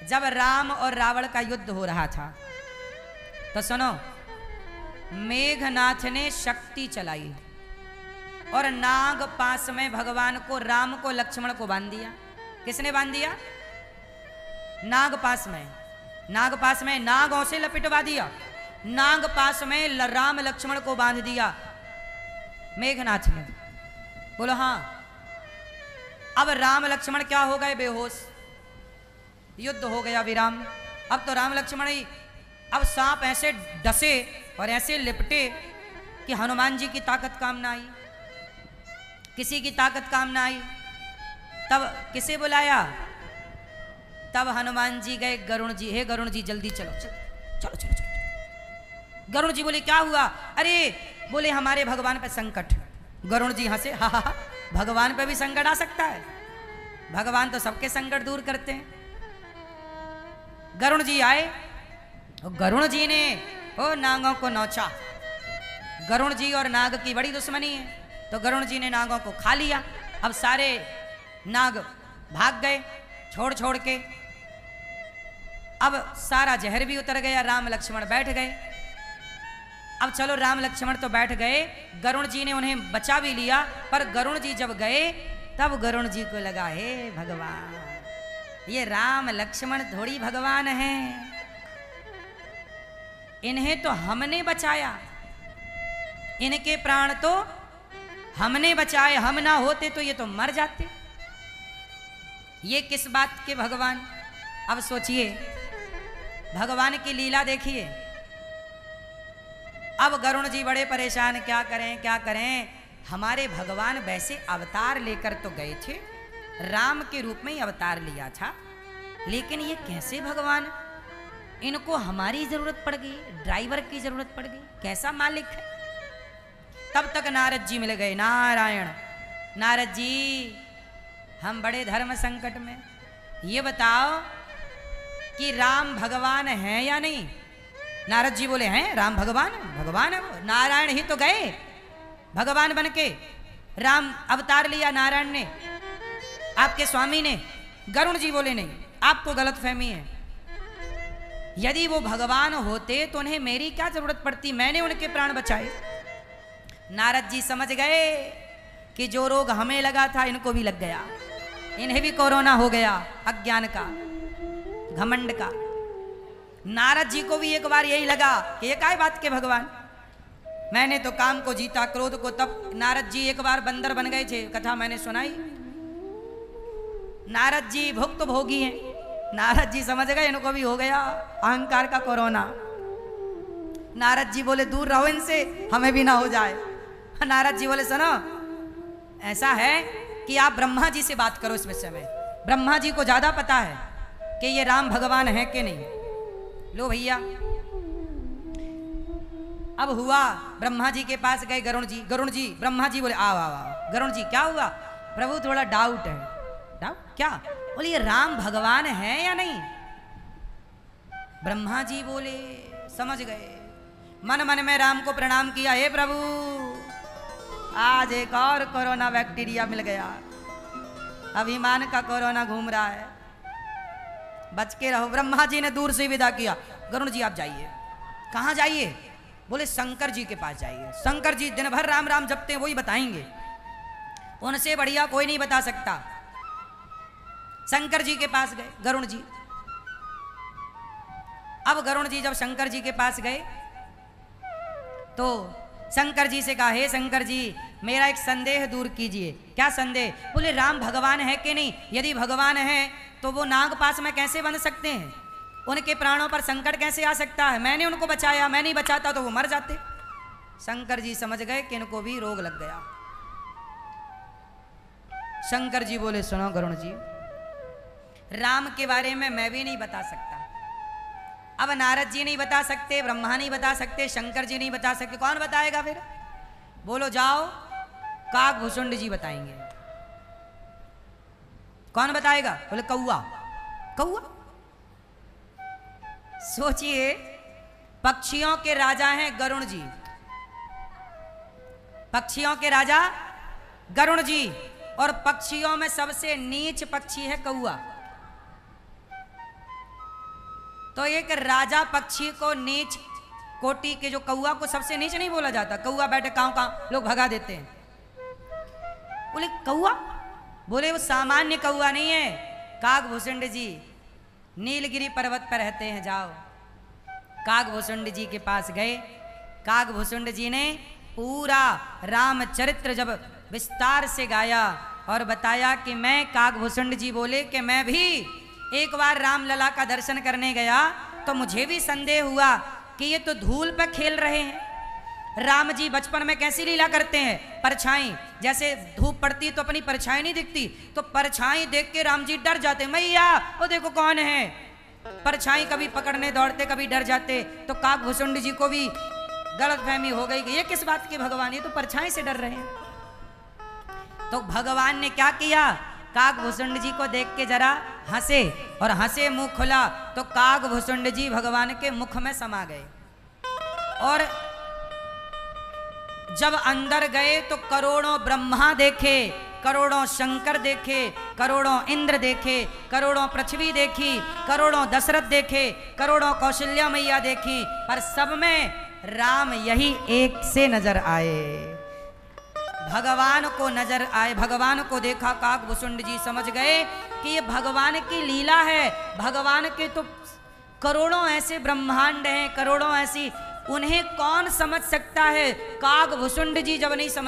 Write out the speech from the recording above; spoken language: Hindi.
जब राम और रावण का युद्ध हो रहा था तो सुनो, मेघनाथ ने शक्ति चलाई और नाग पास में भगवान को, राम को, लक्ष्मण को बांध दिया। किसने बांध दिया? नाग पास में। नाग पास में नागों से लपेटवा दिया। नाग पास में राम लक्ष्मण को बांध दिया मेघनाथ ने। बोलो हाँ। अब राम लक्ष्मण क्या हो गए? बेहोश। युद्ध हो गया विराम। अब तो राम लक्ष्मण ही, अब सांप ऐसे डसे और ऐसे लिपटे कि हनुमान जी की ताकत काम ना आई, किसी की ताकत काम ना आई। तब किसे बुलाया? तब हनुमान जी गए गरुण जी। हे गरुण जी जल्दी चलो चलो चलो चलो चलो। गरुण जी बोले क्या हुआ? अरे बोले हमारे भगवान पे संकट। गरुण जी हंसे, हा हा, भगवान पे भी संकट आ सकता है? भगवान तो सबके संकट दूर करते हैं। गरुण जी आए और गरुण जी ने ओ नागों को नोचा। गरुण जी और नाग की बड़ी दुश्मनी है, तो गरुण जी ने नागों को खा लिया। अब सारे नाग भाग गए छोड़ छोड़ के। अब सारा जहर भी उतर गया। राम लक्ष्मण बैठ गए। अब चलो राम लक्ष्मण तो बैठ गए, गरुण जी ने उन्हें बचा भी लिया। पर गरुण जी जब गए तब गरुण जी को लगा, हे भगवान, ये राम लक्ष्मण थोड़ी भगवान हैं, इन्हें तो हमने बचाया, इनके प्राण तो हमने बचाए, हम ना होते तो ये तो मर जाते। ये किस बात के भगवान? अब सोचिए, भगवान की लीला देखिए। अब गरुण जी बड़े परेशान, क्या करें क्या करें। हमारे भगवान वैसे अवतार लेकर तो गए थे, राम के रूप में ही अवतार लिया था, लेकिन ये कैसे भगवान? इनको हमारी जरूरत पड़ गई, ड्राइवर की जरूरत पड़ गई, कैसा मालिक है। तब तक नारद जी मिल गए। नारायण, नारद जी हम बड़े धर्म संकट में, ये बताओ कि राम भगवान है या नहीं? नारद जी बोले हैं राम भगवान, भगवान है वो। नारायण ही तो गए भगवान बन के, राम अवतार लिया नारायण ने, आपके स्वामी ने। गरुण जी बोले नहीं, आपको गलत फहमी है। यदि वो भगवान होते तो उन्हें मेरी क्या जरूरत पड़ती, मैंने उनके प्राण बचाए। नारद जी समझ गए कि जो रोग हमें लगा था इनको भी लग गया, इन्हें भी कोरोना हो गया, अज्ञान का, घमंड का। नारद जी को भी एक बार यही लगा कि ये काय बात के भगवान, मैंने तो काम को जीता, क्रोध को। तब नारद जी एक बार बंदर बन गए थे, कथा मैंने सुनाई। नारद जी भुक्त भोगी हैं। नारद जी समझ गए इनको भी हो गया अहंकार का कोरोना। नारद जी बोले दूर रहो इनसे, हमें भी ना हो जाए। नारद जी बोले सुनो, ऐसा है कि आप ब्रह्मा जी से बात करो इस विषय में, ब्रह्मा जी को ज्यादा पता है कि ये राम भगवान है कि नहीं। लो भैया, अब हुआ ब्रह्मा जी के पास गए गरुण जी। गरुण जी, ब्रह्मा जी बोले आओ आओ आओ। गरुण जी क्या हुआ? प्रभु थोड़ा डाउट है। डाउट क्या? बोले ये राम भगवान है या नहीं। ब्रह्मा जी बोले, समझ गए, मन मन में राम को प्रणाम किया, हे प्रभु आज एक और कोरोना बैक्टीरिया मिल गया, अभिमान का कोरोना घूम रहा है, बच के रहो। ब्रह्मा जी ने दूर से विदा किया, गरुण जी आप जाइए। कहाँ जाइए? बोले शंकर जी के पास जाइए। शंकर जी दिन भर राम राम जपते हैं, वही बताएंगे, उनसे बढ़िया कोई नहीं बता सकता। शंकर जी के पास गए गरुण जी। अब गरुण जी जब शंकर जी के पास गए तो शंकर जी से कहा, हे शंकर जी मेरा एक संदेह दूर कीजिए। क्या संदेह? बोले राम भगवान है कि नहीं? यदि भगवान है तो वो नाग पास में कैसे बन सकते हैं, उनके प्राणों पर संकट कैसे आ सकता है? मैंने उनको बचाया, मैं नहीं बचाता तो वो मर जाते। शंकर जी समझ गए कि इनको भी रोग लग गया। शंकर जी बोले सुनो गरुण जी, राम के बारे में मैं भी नहीं बता सकता। अब नारद जी नहीं बता सकते, ब्रह्मा नहीं बता सकते, शंकर जी नहीं बता सकते, कौन बताएगा फिर? बोलो जाओ, काकभूषुंड जी बताएंगे। कौन बताएगा? बोले कौआ। कौआ? सोचिए, पक्षियों के राजा हैं गरुण जी, पक्षियों के राजा गरुण जी, और पक्षियों में सबसे नीच पक्षी है कौआ। तो एक राजा पक्षी को नीच कोटि के, जो कौआ को सबसे नीच नहीं बोला जाता, कौआ बैठे काव काव लोग भगा देते हैं। बोले कौआ, बोले वो सामान्य कौआ नहीं है, काकभूषुंड जी नीलगिरी पर्वत पर रहते हैं, जाओ। काकभूषुंड जी के पास गए। काकभूषुंड जी ने पूरा रामचरित्र जब विस्तार से गाया और बताया कि मैं, काकभूषुंड जी बोले कि मैं भी एक बार रामलला का दर्शन करने गया तो मुझे भी संदेह हुआ कि ये तो धूल पर खेल रहे हैं। राम जी बचपन में कैसी लीला करते हैं, परछाई, जैसे धूप पड़ती तो अपनी परछाई नहीं दिखती, तो परछाई देख के राम जी डर जाते, मैया वो देखो कौन है। परछाई कभी पकड़ने दौड़ते, कभी डर जाते। तो काकभूषुंड जी को भी गलतफहमी हो गई कि ये किस बात की भगवान, ये तो परछाई से डर रहे हैं। तो भगवान ने क्या किया, काकभूषुंड जी को देख के जरा हंसे, और हंसे मुंह खुला तो काकभूषुंड जी भगवान के मुख में समा गए। और जब अंदर गए तो करोड़ों ब्रह्मा देखे, करोड़ों शंकर देखे, करोड़ों इंद्र देखे, करोड़ों पृथ्वी देखी, करोड़ों दशरथ देखे, करोड़ों कौशल्या मैया देखी, पर सब में राम यही एक से नजर आए। भगवान को नजर आए, भगवान को देखा काकभूषुंड जी समझ गए कि ये भगवान की लीला है। भगवान के तो करोड़ों ऐसे ब्रह्मांड हैं, करोड़ों ऐसी, उन्हें कौन समझ सकता है। काकभूषुंड जी जब नहीं समझ